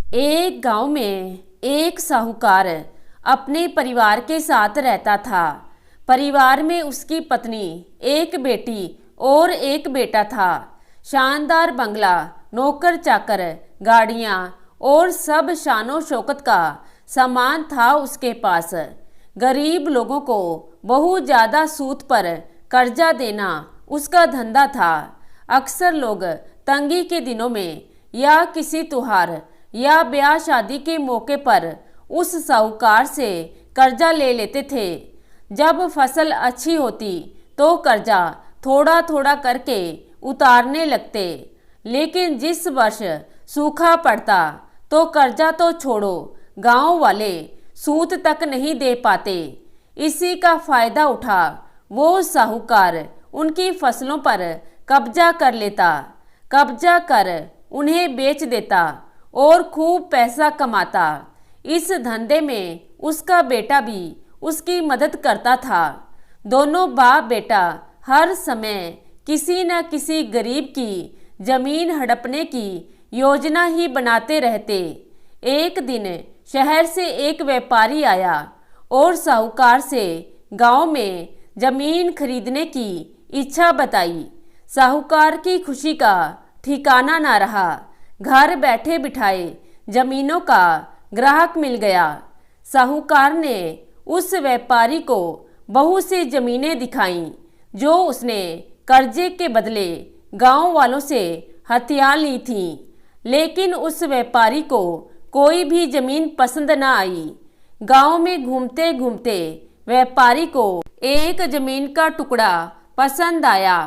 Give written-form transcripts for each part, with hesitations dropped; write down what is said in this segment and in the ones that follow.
एक गांव में एक साहूकार अपने परिवार के साथ रहता था। परिवार में उसकी पत्नी, एक बेटी और एक बेटा था। शानदार बंगला, नौकर चाकर, गाड़ियां और सब शानो शौकत का सामान था उसके पास। गरीब लोगों को बहुत ज़्यादा सूद पर कर्जा देना उसका धंधा था। अक्सर लोग तंगी के दिनों में या किसी त्योहार या ब्याह शादी के मौके पर उस साहूकार से कर्जा ले लेते थे। जब फसल अच्छी होती तो कर्जा थोड़ा थोड़ा करके उतारने लगते, लेकिन जिस वर्ष सूखा पड़ता तो कर्जा तो छोड़ो, गांव वाले सूद तक नहीं दे पाते। इसी का फायदा उठा वो साहूकार उनकी फसलों पर कब्जा कर लेता। कब्जा कर उन्हें बेच देता और खूब पैसा कमाता। इस धंधे में उसका बेटा भी उसकी मदद करता था। दोनों बाप बेटा हर समय किसी न किसी गरीब की जमीन हड़पने की योजना ही बनाते रहते। एक दिन शहर से एक व्यापारी आया और साहूकार से गांव में जमीन खरीदने की इच्छा बताई। साहूकार की खुशी का ठिकाना ना रहा। घर बैठे बिठाए जमीनों का ग्राहक मिल गया। साहूकार ने उस व्यापारी को बहुत सी जमीनें दिखाईं जो उसने कर्जे के बदले गांव वालों से हथिया ली थीं। लेकिन उस व्यापारी को कोई भी जमीन पसंद न आई। गांव में घूमते घूमते व्यापारी को एक जमीन का टुकड़ा पसंद आया।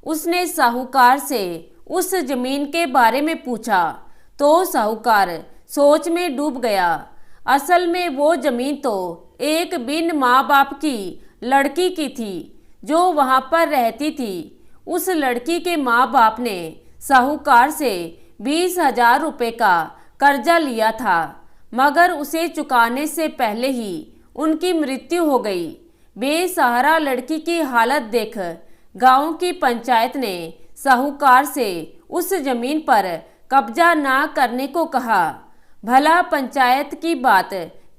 उसने साहूकार से उस जमीन के बारे में पूछा तो साहूकार सोच में डूब गया। असल में वो जमीन तो एक बिन माँ बाप की लड़की की थी जो वहाँ पर रहती थी। उस लड़की के माँ बाप ने साहूकार से 20,000 रुपये का कर्जा लिया था, मगर उसे चुकाने से पहले ही उनकी मृत्यु हो गई। बेसहारा लड़की की हालत देख गांव की पंचायत ने साहूकार से उस जमीन पर कब्जा ना करने को कहा। भला पंचायत की बात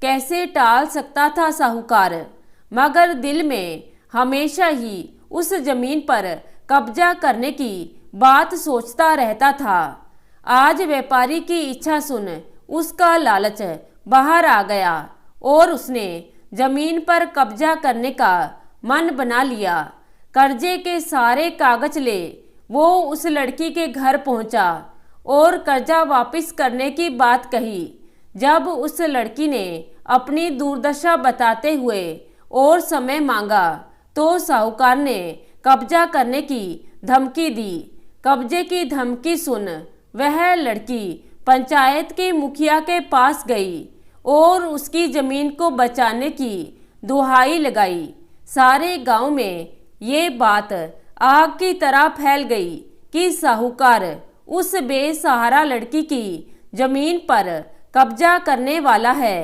कैसे टाल सकता था साहूकार, मगर दिल में हमेशा ही उस जमीन पर कब्जा करने की बात सोचता रहता था। आज व्यापारी की इच्छा सुन उसका लालच बाहर आ गया और उसने जमीन पर कब्जा करने का मन बना लिया। कर्जे के सारे कागज ले वो उस लड़की के घर पहुंचा और कर्जा वापस करने की बात कही। जब उस लड़की ने अपनी दुर्दशा बताते हुए और समय मांगा तो साहूकार ने कब्जा करने की धमकी दी। कब्जे की धमकी सुन वह लड़की पंचायत के मुखिया के पास गई और उसकी जमीन को बचाने की दुहाई लगाई। सारे गांव में ये बात आग की तरह फैल गई कि साहूकार उस बेसहारा लड़की की जमीन पर कब्जा करने वाला है।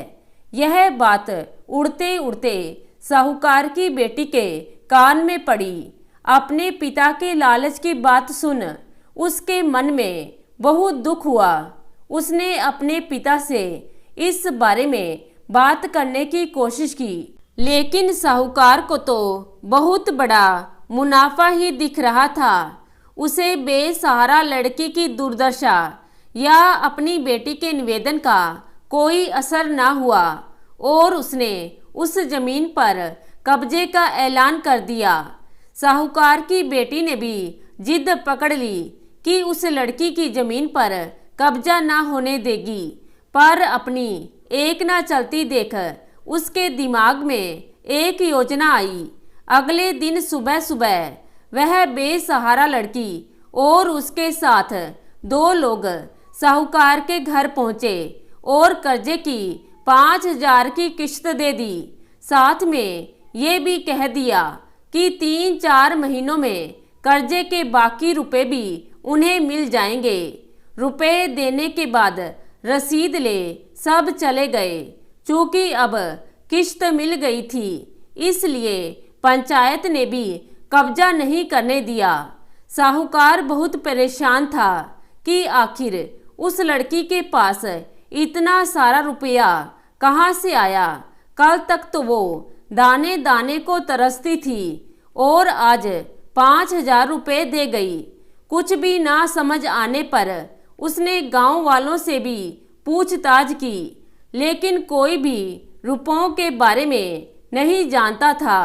यह बात उड़ते उड़ते साहूकार की बेटी के कान में पड़ी। अपने पिता के लालच की बात सुन उसके मन में बहुत दुख हुआ। उसने अपने पिता से इस बारे में बात करने की कोशिश की, लेकिन साहूकार को तो बहुत बड़ा मुनाफा ही दिख रहा था। उसे बेसहारा लड़की की दुर्दशा या अपनी बेटी के निवेदन का कोई असर न हुआ और उसने उस जमीन पर कब्जे का ऐलान कर दिया। साहूकार की बेटी ने भी जिद पकड़ ली कि उस लड़की की जमीन पर कब्जा ना होने देगी, पर अपनी एक ना चलती देख उसके दिमाग में एक योजना आई। अगले दिन सुबह सुबह वह बेसहारा लड़की और उसके साथ 2 लोग साहूकार के घर पहुंचे और कर्जे की 5,000 की किश्त दे दी। साथ में ये भी कह दिया कि 3-4 महीनों में कर्जे के बाकी रुपए भी उन्हें मिल जाएंगे। रुपए देने के बाद रसीद ले सब चले गए। चूंकि अब किश्त मिल गई थी, इसलिए पंचायत ने भी कब्जा नहीं करने दिया। साहूकार बहुत परेशान था कि आखिर उस लड़की के पास इतना सारा रुपया कहाँ से आया? कल तक तो वो दाने दाने को तरसती थी और आज 5,000 रुपये दे गई। कुछ भी ना समझ आने पर उसने गांव वालों से भी पूछताछ की, लेकिन कोई भी रुपयों के बारे में नहीं जानता था।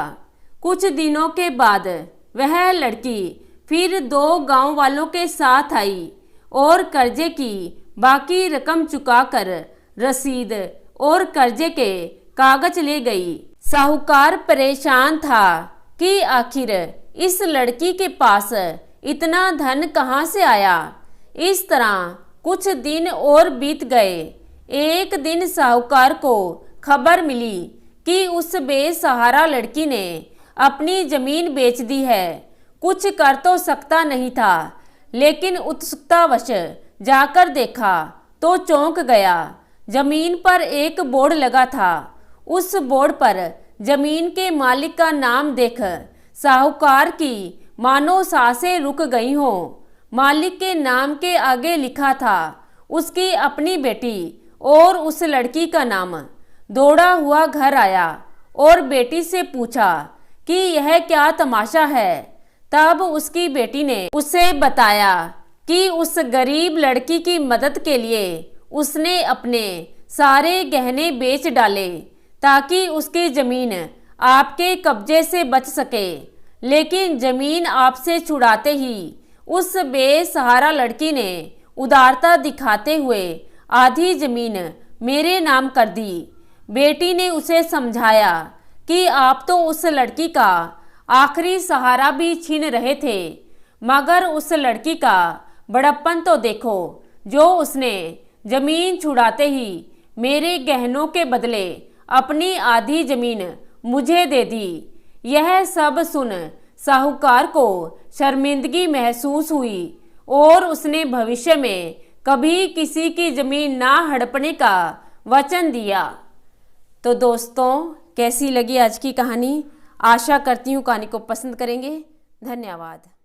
कुछ दिनों के बाद वह लड़की फिर 2 गांव वालों के साथ आई और कर्जे की बाकी रकम चुकाकर रसीद और कर्जे के कागज ले गई। साहूकार परेशान था कि आखिर इस लड़की के पास इतना धन कहाँ से आया। इस तरह कुछ दिन और बीत गए। एक दिन साहूकार को खबर मिली कि उस बेसहारा लड़की ने अपनी जमीन बेच दी है। कुछ कर तो सकता नहीं था, लेकिन उत्सुकतावश जाकर देखा तो चौंक गया। जमीन पर एक बोर्ड लगा था। उस बोर्ड पर जमीन के मालिक का नाम देख साहूकार की मानो सांसें रुक गई हों। मालिक के नाम के आगे लिखा था उसकी अपनी बेटी और उस लड़की का नाम। दौड़ा हुआ घर आया और बेटी से पूछा कि यह क्या तमाशा है। तब उसकी बेटी ने उसे बताया कि उस गरीब लड़की की मदद के लिए उसने अपने सारे गहने बेच डाले ताकि उसकी जमीन आपके कब्जे से बच सके। लेकिन जमीन आपसे छुड़ाते ही उस बेसहारा लड़की ने उदारता दिखाते हुए आधी जमीन मेरे नाम कर दी। बेटी ने उसे समझाया कि आप तो उस लड़की का आखिरी सहारा भी छीन रहे थे, मगर उस लड़की का बड़प्पन तो देखो, जो उसने जमीन छुड़ाते ही मेरे गहनों के बदले अपनी आधी जमीन मुझे दे दी। यह सब सुन साहूकार को शर्मिंदगी महसूस हुई और उसने भविष्य में कभी किसी की जमीन ना हड़पने का वचन दिया। तो दोस्तों, कैसी लगी आज की कहानी? आशा करती हूँ कहानी को पसंद करेंगे। धन्यवाद।